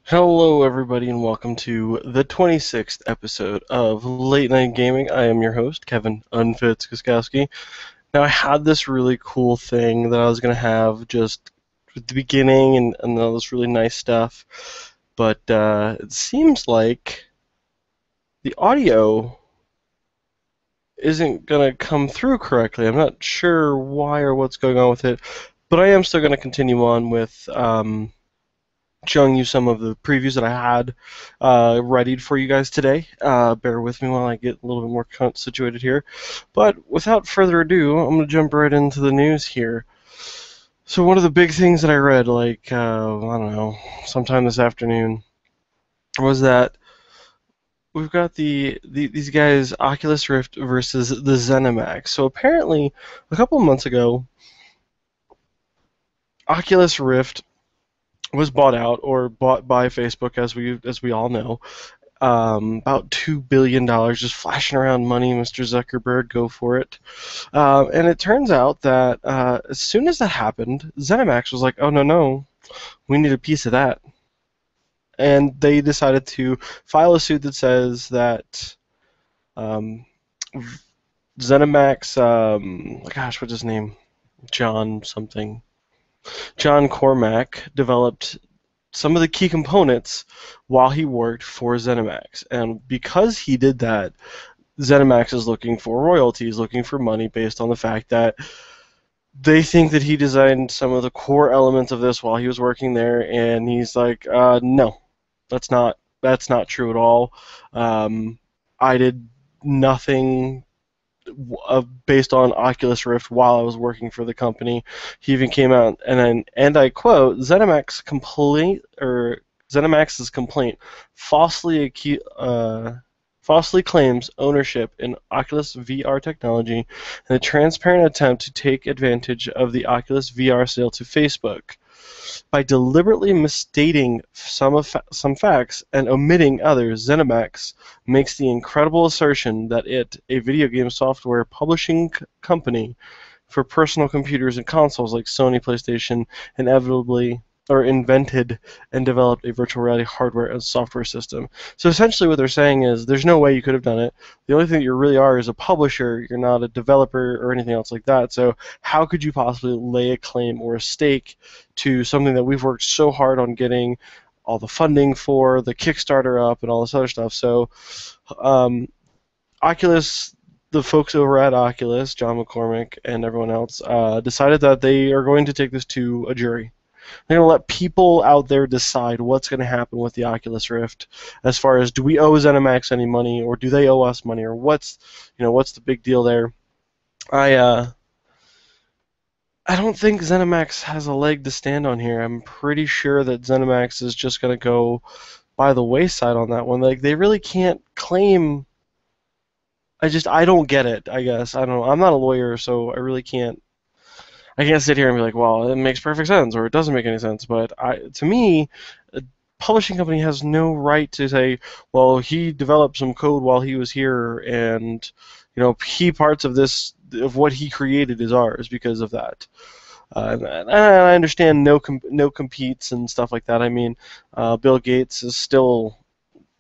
Hello, everybody, and welcome to the 26th episode of Late Night Gaming. I am your host, Kevin Unfitz-Guskowski. Now, I had this really cool thing that I was going to have just at the beginning and all this really nice stuff, but it seems like the audio isn't going to come through correctly. I'm not sure why or what's going on with it, but I am still going to continue on with showing you some of the previews that I had readied for you guys today. Bear with me while I get a little bit more situated here. But without further ado, I'm going to jump right into the news here. So one of the big things that I read, I don't know, sometime this afternoon, was that we've got these guys, Oculus Rift versus the ZeniMax. So apparently, a couple of months ago, Oculus Rift was bought out or bought by Facebook, as we all know. About $2 billion, just flashing around money, Mr. Zuckerberg, go for it. And it turns out that as soon as that happened, ZeniMax was like, oh, no, we need a piece of that. And they decided to file a suit that says that ZeniMax, gosh, what's his name? John something. John Cormack developed some of the key components while he worked for ZeniMax. And because he did that, ZeniMax is looking for royalties, looking for money based on the fact that they think that he designed some of the core elements of this while he was working there, and he's like, no, that's not true at all. I did nothing based on Oculus Rift while I was working for the company. He even came out and I quote, ZeniMax's complaint falsely claims ownership in Oculus VR technology and a transparent attempt to take advantage of the Oculus VR sale to Facebook. By deliberately misstating some facts and omitting others, ZeniMax makes the incredible assertion that it, a video game software publishing company for personal computers and consoles like Sony PlayStation, invented and developed a virtual reality hardware and software system. So essentially what they're saying is there's no way you could have done it. The only thing that you really are is a publisher. You're not a developer or anything else like that. So how could you possibly lay a claim or a stake to something that we've worked so hard on getting all the funding for, the Kickstarter up, and all this other stuff? So Oculus, the folks over at Oculus, John McCormack and everyone else, decided that they are going to take this to a jury. They're going to let people out there decide what's going to happen with the Oculus Rift, as far as do we owe ZeniMax any money, or do they owe us money, or what's the big deal there. I don't think ZeniMax has a leg to stand on here. I'm pretty sure that ZeniMax is just going to go by the wayside on that one. Like, they really can't claim. I don't get it, I guess. I don't know. I'm not a lawyer, so I really can't. I can't sit here and be like, well, it makes perfect sense, or it doesn't make any sense. But to me, a publishing company has no right to say, well, he developed some code while he was here, and key parts of what he created is ours because of that. And I understand no competes and stuff like that. I mean, Bill Gates is still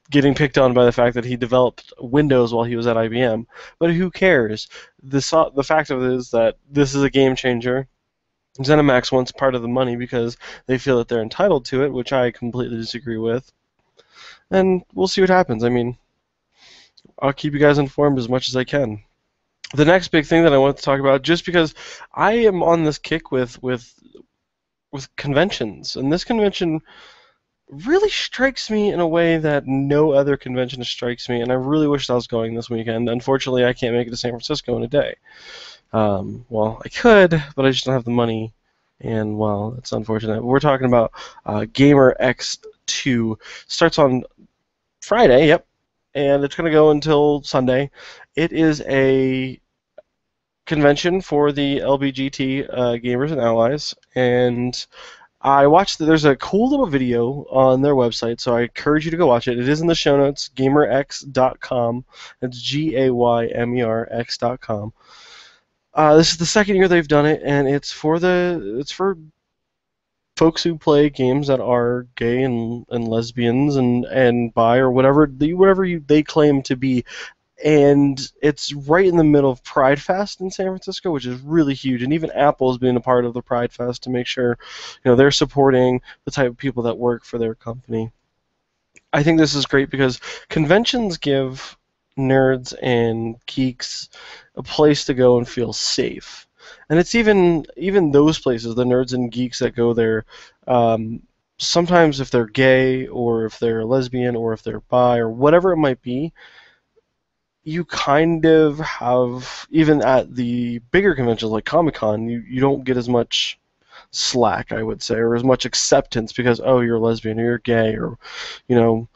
getting picked on by the fact that he developed Windows while he was at IBM. But who cares? The fact of it is that this is a game changer. ZeniMax wants part of the money because they feel that they're entitled to it, which I completely disagree with. And we'll see what happens. I mean, I'll keep you guys informed as much as I can. The next big thing that I want to talk about, just because I am on this kick with conventions, and this convention really strikes me in a way that no other convention strikes me, and I really wish I was going this weekend. Unfortunately, I can't make it to San Francisco in a day. Well, I could, but I just don't have the money, and, well, it's unfortunate. But we're talking about Gamer X2. Starts on Friday, yep, and it's going to go until Sunday. It is a convention for the LBGT gamers and allies, and I watched there's a cool little video on their website, so I encourage you to go watch it. It is in the show notes, gamerx.com. It's GAYMERX.com. This is the second year they've done it, and it's for folks who play games that are gay and lesbians and bi or whatever they claim to be. And it's right in the middle of Pride Fest in San Francisco, which is really huge. And even Apple is being a part of the Pride Fest to make sure, they're supporting the type of people that work for their company. I think this is great because conventions give nerds and geeks a place to go and feel safe. And it's even those places, the nerds and geeks that go there, um, sometimes if they're gay or if they're lesbian or if they're bi or whatever it might be, you kind of have, even at the bigger conventions like Comic Con, you don't get as much slack, I would say, or as much acceptance because, oh, you're a lesbian or you're gay, or you know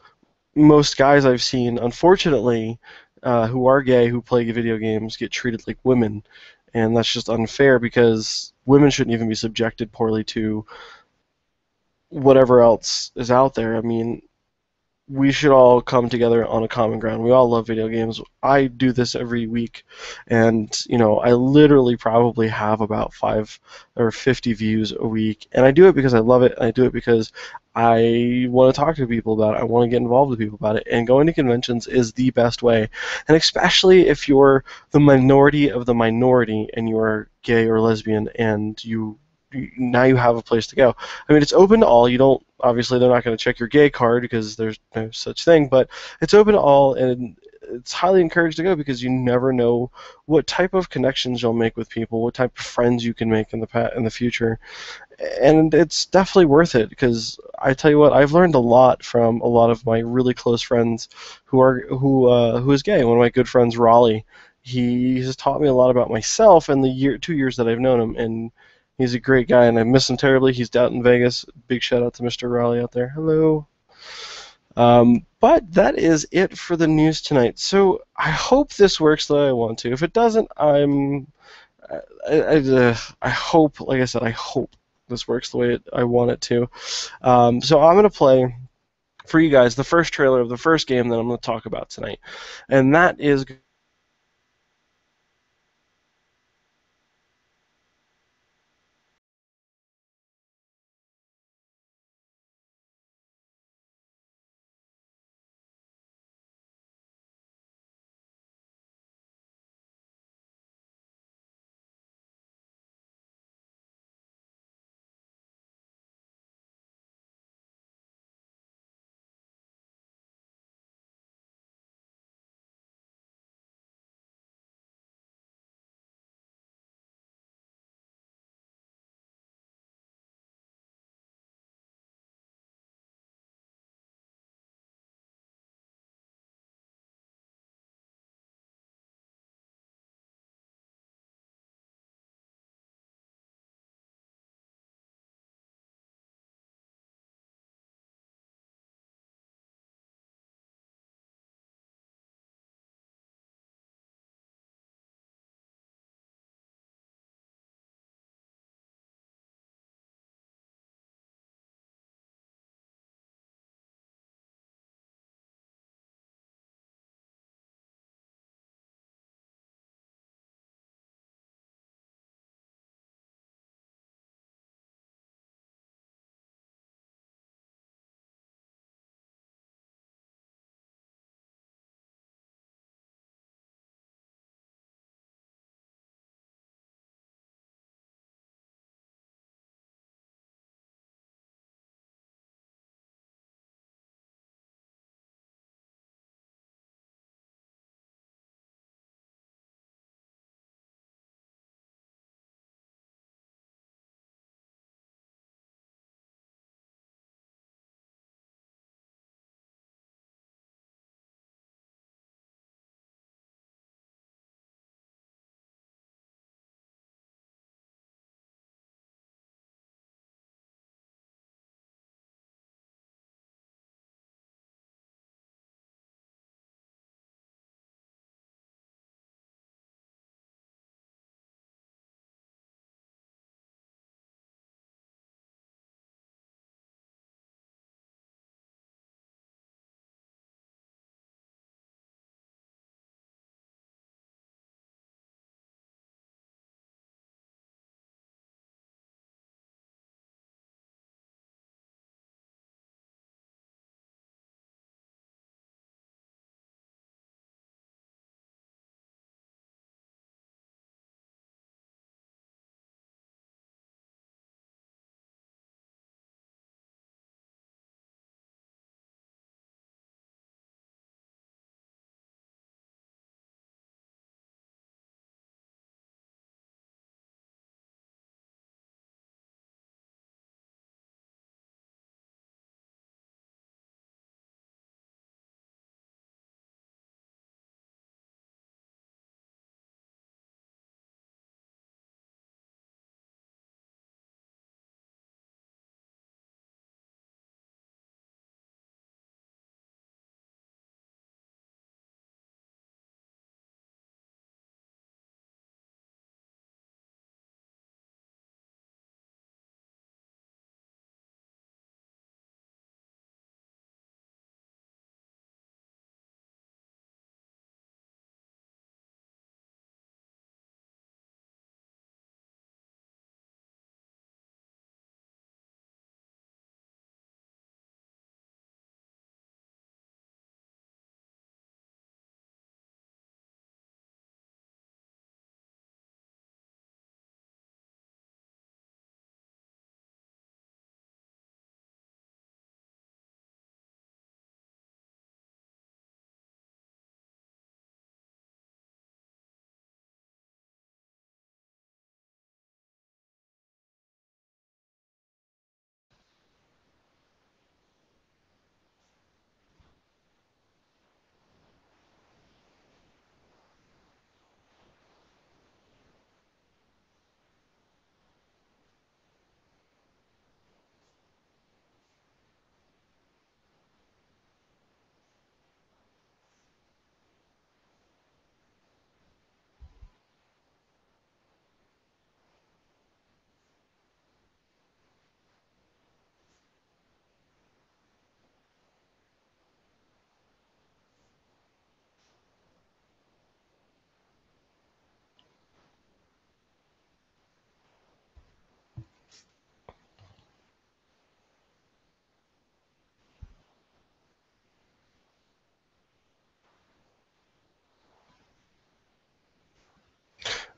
most guys I've seen, unfortunately, who are gay who play video games get treated like women, and that's just unfair because women shouldn't even be subjected poorly to whatever else is out there. I mean, we should all come together on a common ground. We all love video games. I do this every week, and I literally probably have about 5 or 50 views a week, and I do it because I love it. I do it because I want to talk to people about it. I want to get involved with people about it, and going to conventions is the best way. And especially if you're the minority of the minority and you are gay or lesbian, and now you have a place to go. I mean, it's open to all. You don't obviously they're not going to check your gay card because there's no such thing, but it's open to all, and it's highly encouraged to go because you never know what type of connections you'll make with people, what type of friends you can make in the future, and it's definitely worth it because I tell you what, I've learned a lot from a lot of my really close friends who is gay. One of my good friends, Raleigh, he has taught me a lot about myself in the 2 years that I've known him, and he's a great guy, and I miss him terribly. He's out in Vegas. Big shout out to Mr. Raleigh out there. Hello. But that is it for the news tonight. So I hope this works the way I want to. If it doesn't, I hope, like I said, I hope this works the way I want it to. So I'm going to play for you guys the first trailer of the first game that I'm going to talk about tonight. And that is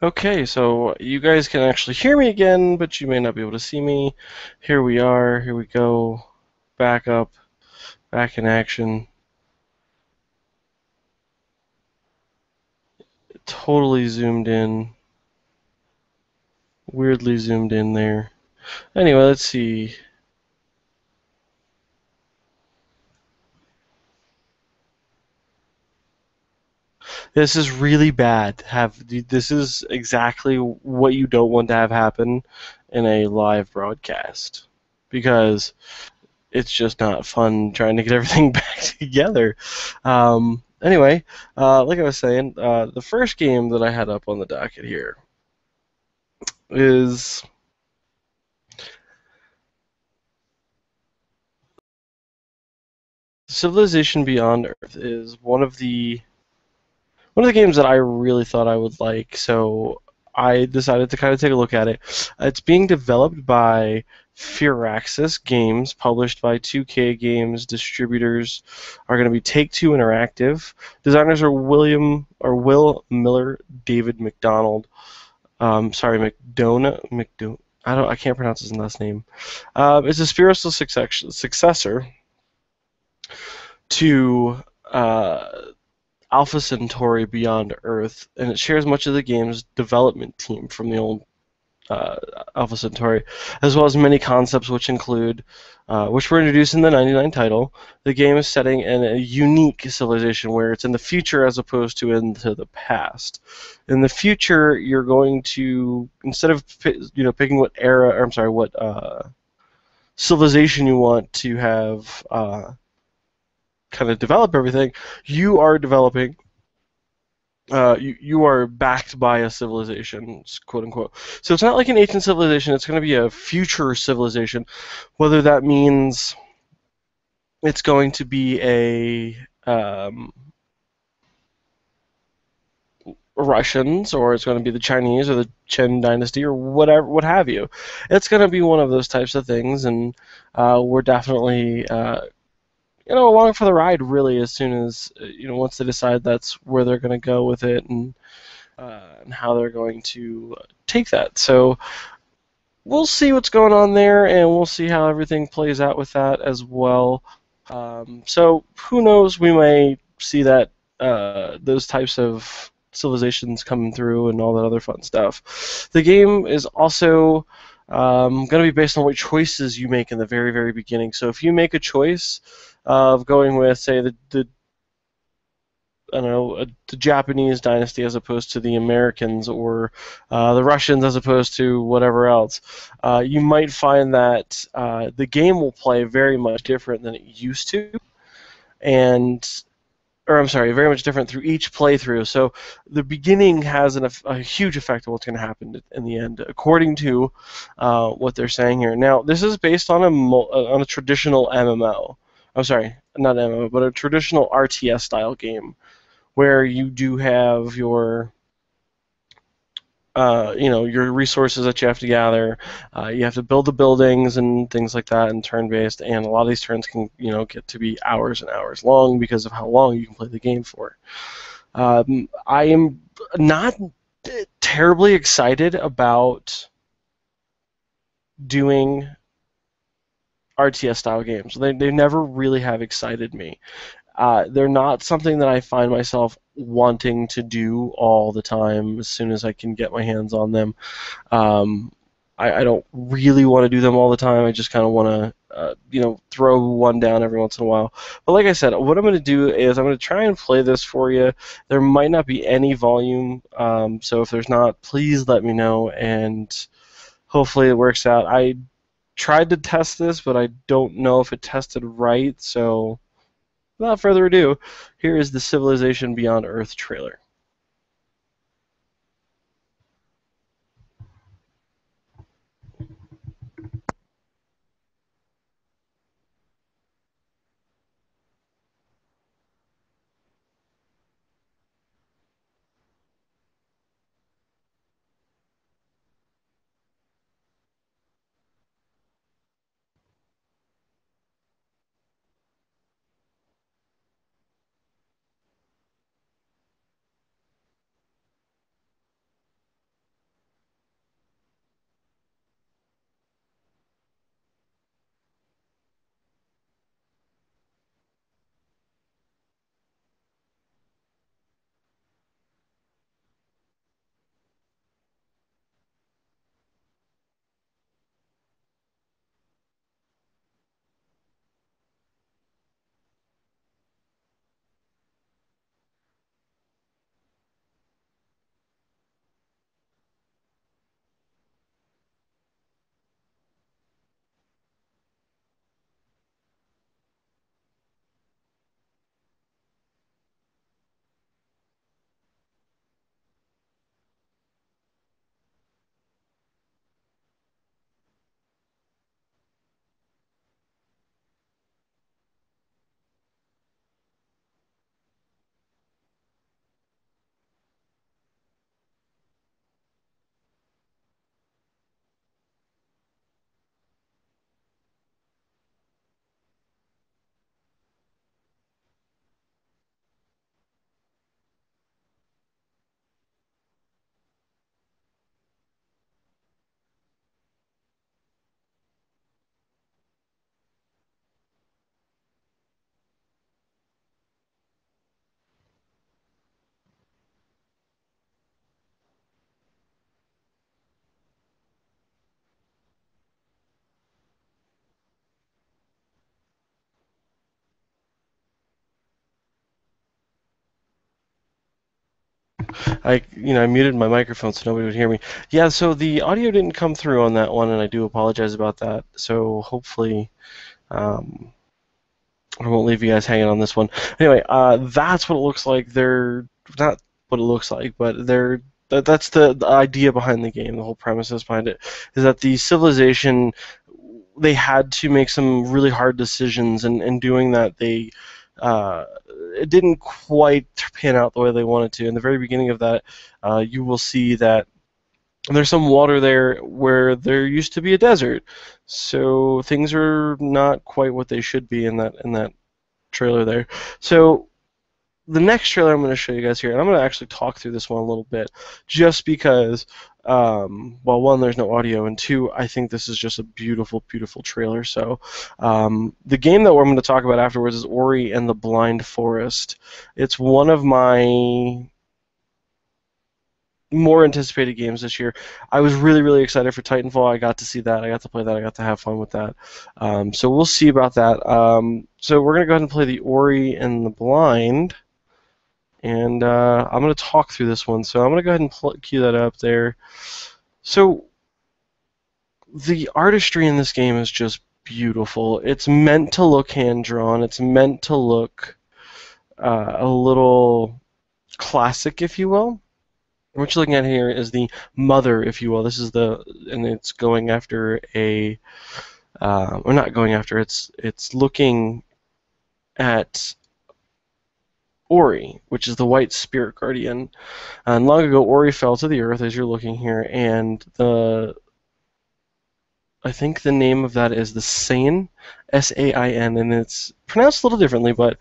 Okay, so you guys can actually hear me again, but you may not be able to see me. Here we are. Here we go. Back up. Back in action. Totally zoomed in. Weirdly zoomed in there. Anyway, let's see. This is really bad. This is exactly what you don't want to have happen in a live broadcast because it's just not fun trying to get everything back together. Anyway, like I was saying, the first game that I had up on the docket here is Civilization Beyond Earth. Is one of the games that I really thought I would like, so I decided to kind of take a look at it. It's being developed by Firaxis Games, published by 2K Games. Distributors are going to be Take-Two Interactive. Designers are Will Miller, David McDonald. Sorry, I can't pronounce his last name. It's a spiritual successor to Alpha Centauri Beyond Earth, and it shares much of the game's development team from the old uh, Alpha Centauri, as well as many concepts which were introduced in the '99 title. The game is setting in a unique civilization where it's in the future as opposed to into the past. In the future, you're going to, instead of picking what era, or I'm sorry, what civilization you want to have kind of develop everything, you are developing you are backed by a civilization, quote unquote. So it's not like an ancient civilization, it's going to be a future civilization. Whether that means it's going to be Russians, or it's going to be the Chinese, or the Qin dynasty, or whatever, what have you. It's going to be one of those types of things, and we're definitely along for the ride, really, as soon as, once they decide that's where they're going to go with it, and how they're going to take that. So we'll see what's going on there, and we'll see how everything plays out with that as well. So who knows? We may see that those types of civilizations coming through and all that other fun stuff. The game is also going to be based on what choices you make in the very, very beginning. So if you make a choice of going with, say, the I don't know, the Japanese dynasty as opposed to the Americans, or the Russians as opposed to whatever else, you might find that the game will play very much different than it used to, and or I'm sorry, very much different through each playthrough. So the beginning has a huge effect on what's going to happen in the end, according to what they're saying here. Now, this is based on a traditional MMO. I'm sorry, not MMO, but a traditional RTS style game where you do have your resources that you have to gather. You have to build the buildings and things like that, and turn-based. And a lot of these turns can get to be hours and hours long because of how long you can play the game for. I am not terribly excited about doing RTS style games. They never really have excited me. They're not something that I find myself wanting to do all the time as soon as I can get my hands on them. Um, I don't really want to do them all the time. I just kind of want to, throw one down every once in a while. But like I said, what I'm going to do is I'm going to try and play this for you. There might not be any volume, so if there's not, please let me know, and hopefully it works out. I tried to test this, but I don't know if it tested right, so without further ado, here is the Civilization Beyond Earth trailer. I muted my microphone so nobody would hear me. Yeah, so the audio didn't come through on that one, and I do apologize about that. So hopefully, um, I won't leave you guys hanging on this one. Anyway, that's what it looks like. They're not what it looks like, but that's the idea behind the game. The whole premises behind it is that the civilization, they had to make some really hard decisions, and in doing that, uh, it didn't quite pan out the way they wanted to. In the very beginning of that, you will see that there's some water there where there used to be a desert, so things are not quite what they should be in that trailer there. So the next trailer I'm going to show you guys here, and I'm going to actually talk through this one a little bit, just because, well, one, there's no audio, and two, I think this is just a beautiful, beautiful trailer. So the game that we're going to talk about afterwards is Ori and the Blind Forest. It's one of my more anticipated games this year. I was really, really excited for Titanfall. I got to see that. I got to play that. I got to have fun with that. So we'll see about that. So we're going to go ahead and play the Ori and the Blind. And I'm going to talk through this one. So I'm going to go ahead and cue that up there. So the artistry in this game is just beautiful. It's meant to look hand-drawn. It's meant to look a little classic, if you will. What you're looking at here is the mother, if you will. This is and it's going after a, or not going after, it's looking at Ori, which is the white spirit guardian. And long ago, Ori fell to the earth, as you're looking here, and I think the name of that is the Sain, S-A-I-N, and it's pronounced a little differently, but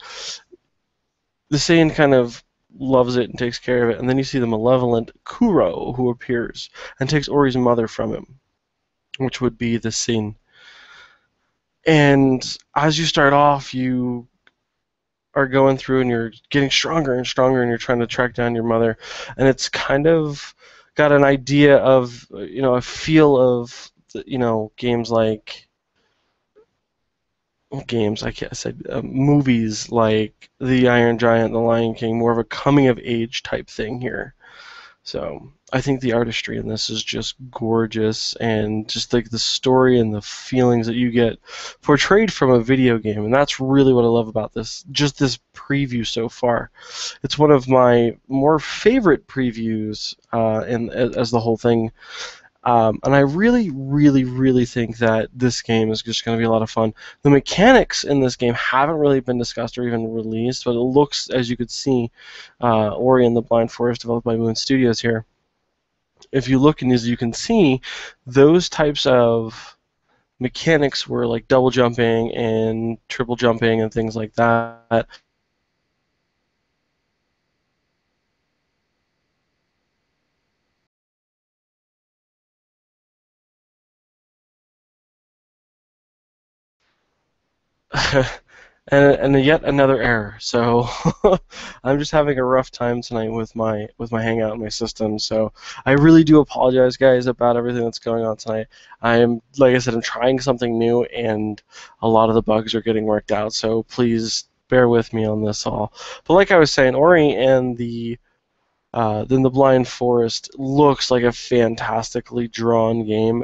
the Sain kind of loves it and takes care of it. And then you see the malevolent Kuro, who appears and takes Ori's mother from him, which would be the Sin. And as you start off, you are going through and you're getting stronger and stronger, and you're trying to track down your mother. And it's kind of got an idea of, a feel of, games like, movies like The Iron Giant, The Lion King, more of a coming-of-age type thing here. So I think the artistry in this is just gorgeous, and just like the story and the feelings that you get portrayed from a video game, and that's really what I love about this preview so far. It's one of my more favorite previews as the whole thing. And I really, really, really think that this game is just going to be a lot of fun. The mechanics in this game haven't really been discussed or even released, but it looks, as you could see, Ori and the Blind Forest, developed by Moon Studios here. If you look, and as you can see, those types of mechanics were like double jumping and triple jumping and things like that. And yet another error. So I'm just having a rough time tonight with my Hangout and my system. So I really do apologize, guys, about everything that's going on tonight. Like I said, I'm trying something new, and a lot of the bugs are getting worked out. So please bear with me on this all. But like I was saying, Ori and then the Blind Forest looks like a fantastically drawn game.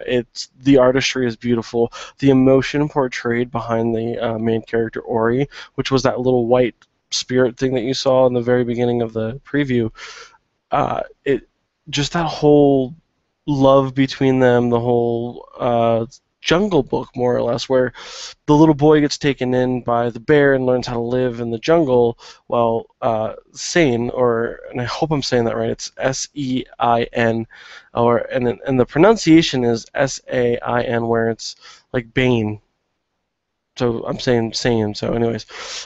The artistry is beautiful. The emotion portrayed behind the main character Ori, which was that little white spirit thing that you saw in the very beginning of the preview. Just that whole love between them, the whole Jungle Book, more or less, where the little boy gets taken in by the bear and learns how to live in the jungle, while Sain, and I hope I'm saying that right, it's S-E-I-N, and the pronunciation is S-A-I-N, where it's like Bane. So I'm saying Sain. So anyways,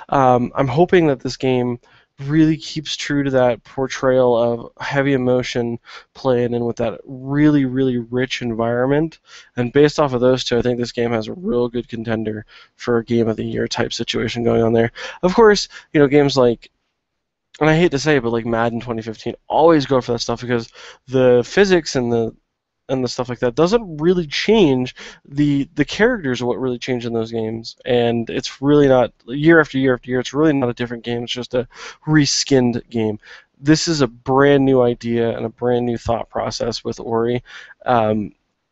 I'm hoping that this game really keeps true to that portrayal of heavy emotion playing in with that really, really rich environment. And based off of those two, I think this game has a real good contender for a Game of the Year type situation going on there. Of course, games like, and I hate to say it, but like Madden 2015 always go for that stuff, because the physics and the stuff like that doesn't really change. The characters are what really change in those games, and it's really not, year after year after year, it's really not a different game. It's just a reskinned game. this is a brand new idea and a brand new thought process with Ori.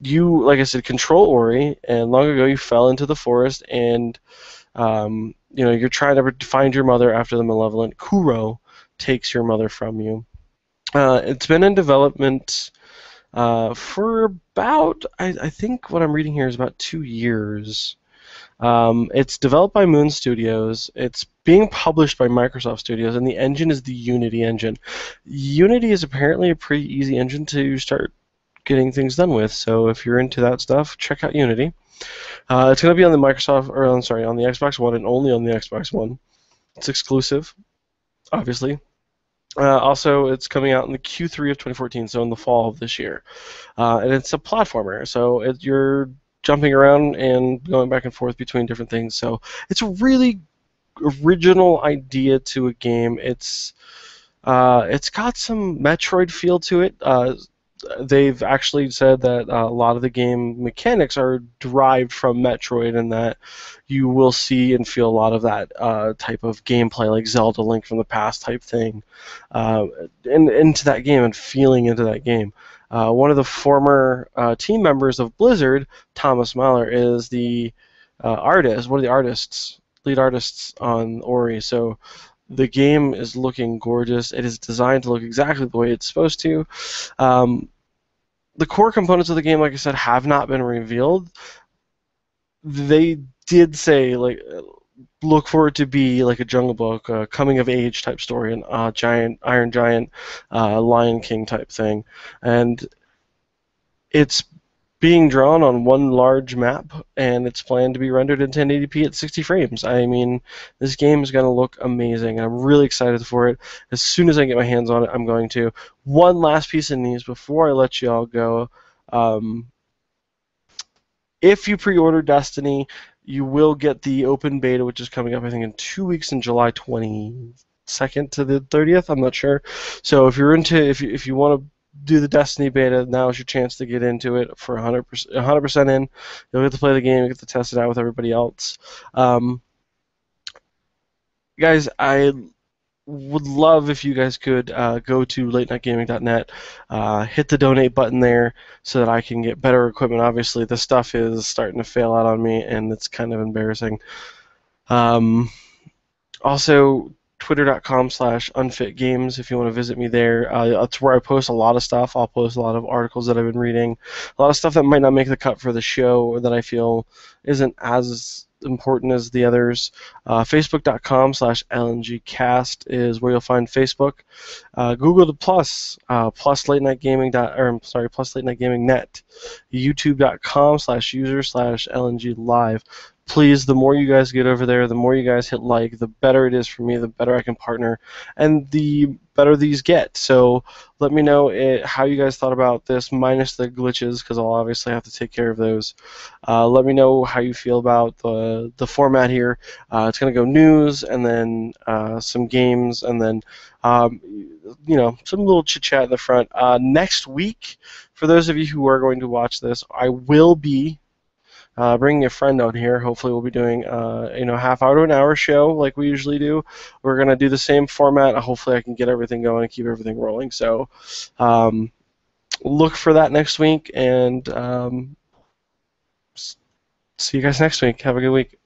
You, like I said, control Ori, and long ago you fell into the forest, and you're trying to find your mother after the malevolent Kuro takes your mother from you. It's been in development for about, I think what I'm reading here is about 2 years. It's developed by Moon Studios. It's being published by Microsoft Studios, and the engine is the Unity engine. Unity is apparently a pretty easy engine to start getting things done with, so if you're into that stuff, check out Unity. It's going to be on the on the Xbox One and only on the Xbox One. It's exclusive, obviously. Also, it's coming out in the Q3 of 2014, so in the fall of this year. And it's a platformer, so you're jumping around and going back and forth between different things. So it's a really original idea to a game. It's got some Metroid feel to it. They've actually said that a lot of the game mechanics are derived from Metroid, and that you will see and feel a lot of that type of gameplay, like Zelda Link from the Past type thing, into that game and feeling into that game. One of the former team members of Blizzard, Thomas Mahler, is the artist, one of the lead artists on Ori. So the game is looking gorgeous. It is designed to look exactly the way it's supposed to. The core components of the game, like I said, have not been revealed. They did say, like, look for it to be like a Jungle Book, a coming of age type story, an Iron Giant, Lion King type thing, and it's being drawn on one large map, and it's planned to be rendered in 1080p at 60 frames. I mean, this game is going to look amazing, and I'm really excited for it. As soon as I get my hands on it, I'm going to. One last piece of news before I let you all go. If you pre-order Destiny, you will get the open beta, which is coming up, I think, in 2 weeks, in July 22nd to the 30th. I'm not sure. So if you're if you want to do the Destiny beta, now is your chance to get into it for 100% in. You'll get to play the game, you get to test it out with everybody else. Guys, I would love if you guys could go to latenightgaming.net, hit the donate button there so that I can get better equipment. Obviously, the stuff is starting to fail out on me, and it's kind of embarrassing. Also, twitter.com/unfitgames if you want to visit me there. That's where I post a lot of stuff. I'll post a lot of articles that I've been reading, a lot of stuff that might not make the cut for the show or that I feel isn't as important as the others. Facebook.com/LNGcast is where you'll find Facebook. Google the plus late night gaming plus late night gaming net. YouTube.com/user/LNG live. Please, the more you guys get over there, the more you guys hit like, the better it is for me, the better I can partner, and the better these get. So let me know how you guys thought about this, minus the glitches, because I'll obviously have to take care of those. Let me know how you feel about the format here. It's going to go news, and then some games, and then some little chit-chat in the front. Next week, for those of you who are going to watch this, I will be bringing a friend on here. Hopefully we'll be doing half hour to an hour show like we usually do. We're going to do the same format. Hopefully I can get everything going and keep everything rolling. So look for that next week, and see you guys next week. Have a good week.